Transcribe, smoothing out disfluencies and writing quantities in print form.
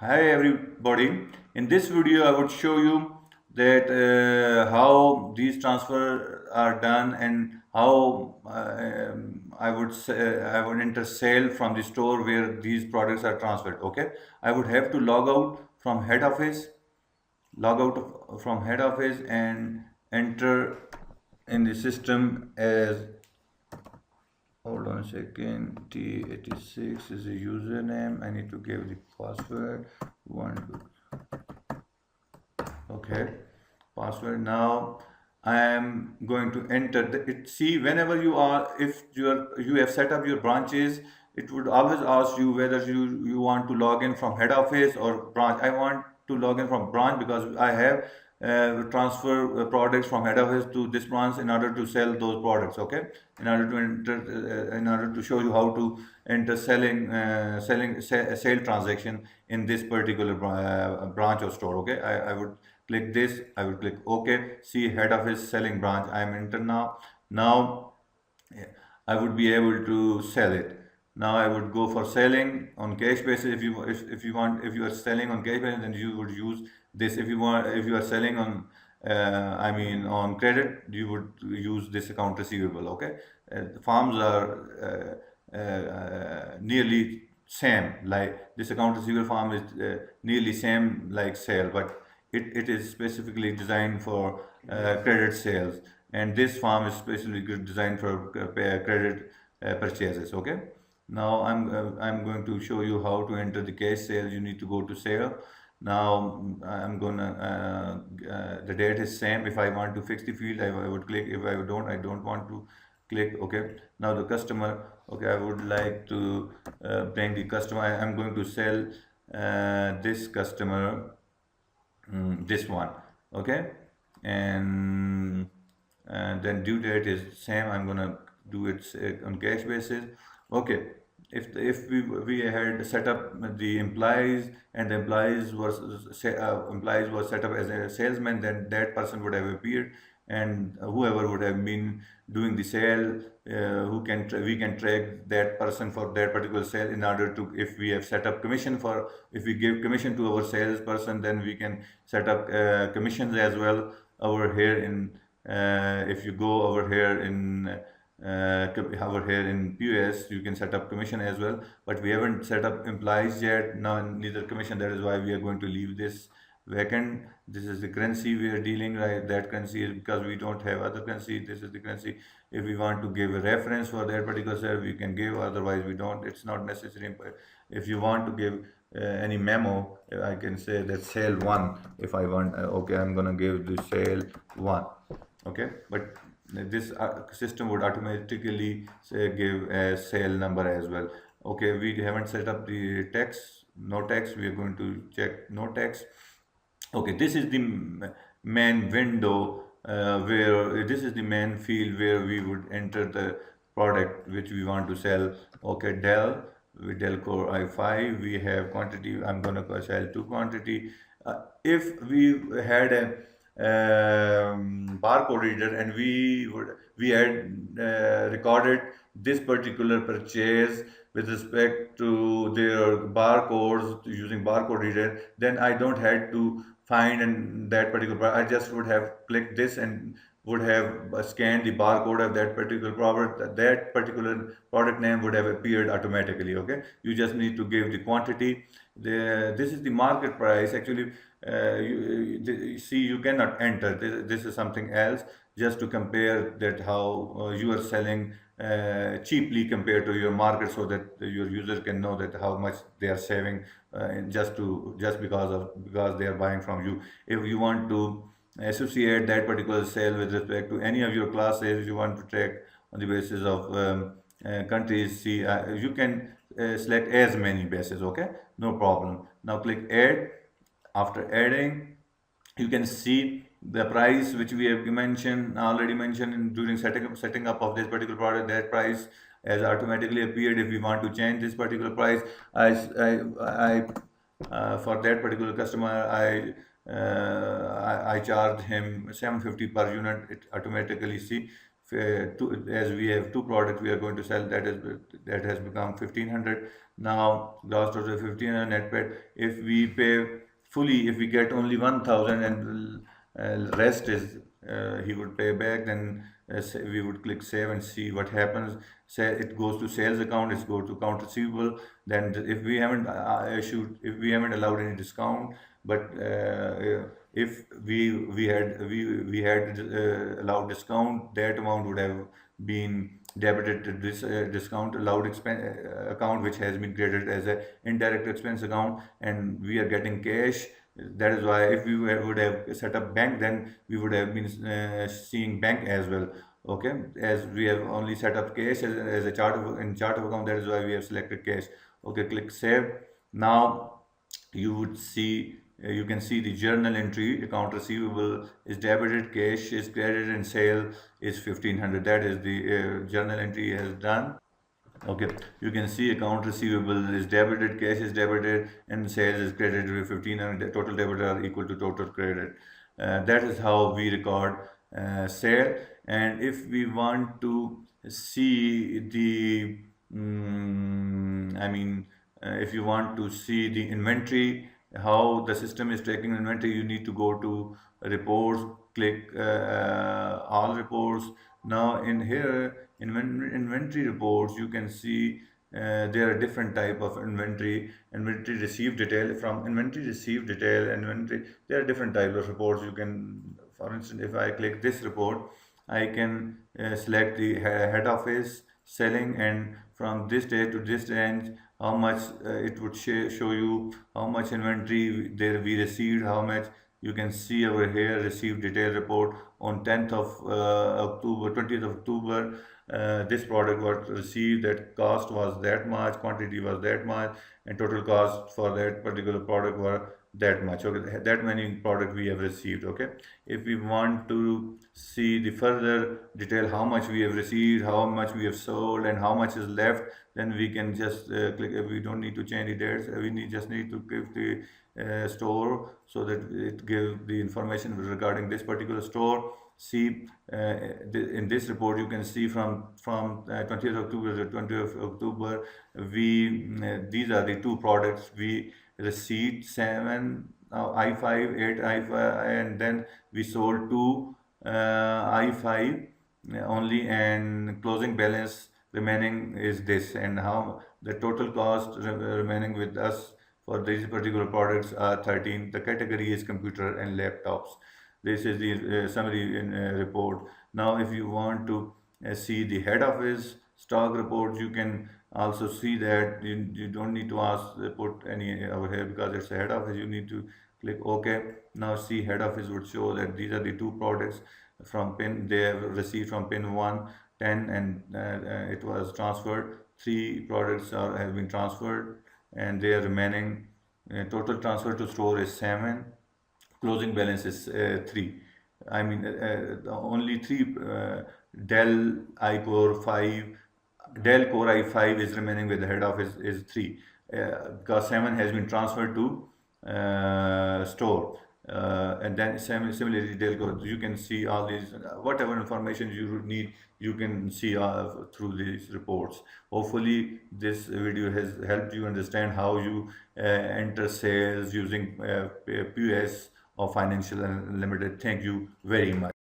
Hi everybody. In this video I would show you that how these transfer are done and how I would enter sale from the store where these products are transferred. Okay, I would have to log out from head office and enter in the system as, hold on a second, T86 is a username. I need to give the password. One, two. Okay, password. Now I am going to enter it. See, whenever you are, if you have set up your branches, it would always ask you whether you want to log in from head office or branch. I want to log in from branch because I have transfer products from head office to this branch in order to sell those products. Okay, in order to enter, in order to show you how to enter sale transaction in this particular branch or store. Okay, I would click this, I will click OK. See, head office selling branch, I am enter now. Now I would be able to sell it. Now I would go for selling on cash basis. If you are selling on cash basis, then you would use this. If you are selling on on credit, you would use this account receivable. Okay, the forms are nearly same. Like this account receivable form is nearly same like sale, but it is specifically designed for credit sales, and this form is specifically designed for credit purchases. Okay, now I'm going to show you how to enter the cash sales. You need to go to sale. Now I'm gonna the date is same. If I want to fix the field, I would click. If I don't want to click. Okay, now the customer. Okay, I would like to bring the customer. I'm going to sell this customer, this one. Okay, and then due date is same. I'm gonna do it on cash basis. Okay, if we had set up the employees, and the employees was set up as a salesman, then that person would have appeared, and whoever would have been doing the sale, we can track that person for that particular sale. In order to, if we have set up commission for, if we give commission to our salesperson, then we can set up commissions as well over here in, if you go over here in over here in POS, you can set up commission as well, but we haven't set up employees yet. Now neither commission. That is why we are going to leave this vacant. This is the currency we are dealing, right? That currency is because we don't have other currency. This is the currency. If we want to give a reference for that particular sale, we can give. Otherwise, we don't. It's not necessary. But if you want to give any memo, I can say that sale one. If I want, okay, I'm gonna give the sale one. Okay, but this system would automatically say give a sale number as well. Okay, we haven't set up the tax. No tax. We are going to check no tax. Okay, this is the main window, where this is the main field where we would enter the product which we want to sell. Okay, Dell, with Dell Core i5, we have quantity. I'm gonna sell two quantity. If we had a barcode reader, and we had recorded this particular purchase with respect to their barcodes using barcode reader, then I don't had to find and that particular I just would have clicked this and would have scanned the barcode of that particular product. That particular product name would have appeared automatically. Okay, you just need to give the quantity. This is the market price. Actually, see, you cannot enter this is something else, just to compare that how you are selling cheaply compared to your market, so that your user can know that how much they are saving, just because they are buying from you. If you want to associate that particular sale with respect to any of your classes, you want to track on the basis of countries, see, you can select as many bases. Okay, no problem. Now click add. After adding, you can see the price which we have already mentioned during setting up of this particular product. That price has automatically appeared. If we want to change this particular price, for that particular customer, I charged him 750 per unit. It automatically see as we have two products we are going to sell, that has become 1500. Now gross total 1500 net paid. If we pay fully, if we get only 1000 and rest is he would pay back, then we would click save and see what happens. Say it goes to sales account, it's go to account receivable. Then if we haven't if we haven't allowed any discount, but if we had allowed discount, that amount would have been debited to this discount allowed expense account, which has been created as a indirect expense account, and we are getting cash. That is why if we would have set up bank, then we would have been seeing bank as well. Okay, as we have only set up cash as a chart of account, that is why we have selected cash. Okay, click save. Now you would see you can see the journal entry: account receivable is debited, cash is credited, and sale is 1500. That is the journal entry has done. Okay, you can see account receivable is debited, cash is debited, and sales is credited with 1500. Total debit are equal to total credit. That is how we record sale. And if we want to see the if you want to see the inventory, how the system is tracking inventory, you need to go to reports, click all reports. Now in here inventory reports, you can see there are different type of inventory received detail. From inventory received detail, inventory, there are different types of reports. You can, for instance, if I click this report, I can select the head office selling, and from this day to this range, how much it would show you how much inventory there we received, how much. You can see over here received detail report on 10th of October, 20th of October. This product was received, that cost was that much, quantity was that much, and total cost for that particular product were that much. Okay, that many product we have received. Okay, if we want to see the further detail, how much we have received, how much we have sold, and how much is left, then we can just click. We don't need to change the dates. We just need to give the store, so that it gives the information regarding this particular store. See in this report, you can see from 20th October to 20th October, these are the two products we received: 7 i5, 8 i5, and then we sold 2 i5 only, and closing balance remaining is this, and how the total cost remaining with us for these particular products are 13. The category is computer and laptops. This is the summary report. Now if you want to see the head office stock report, you can also see that. You don't need to put any over here, because it's a head office. You need to click OK. Now see, head office would show that these are the two products from pin they have received from pin 1, 10, and it was transferred. 3 products have been transferred, and they are remaining. Total transfer to store is 7. Closing balance is 3. I mean only 3 Dell iCore 5, Dell Core i5 is remaining with the head office is 3, because 7 has been transferred to store. And then similarly Dell Core, you can see all these whatever information you need, you can see through these reports. Hopefully this video has helped you understand how you enter sales using POS of Financial Unlimited. Thank you very much.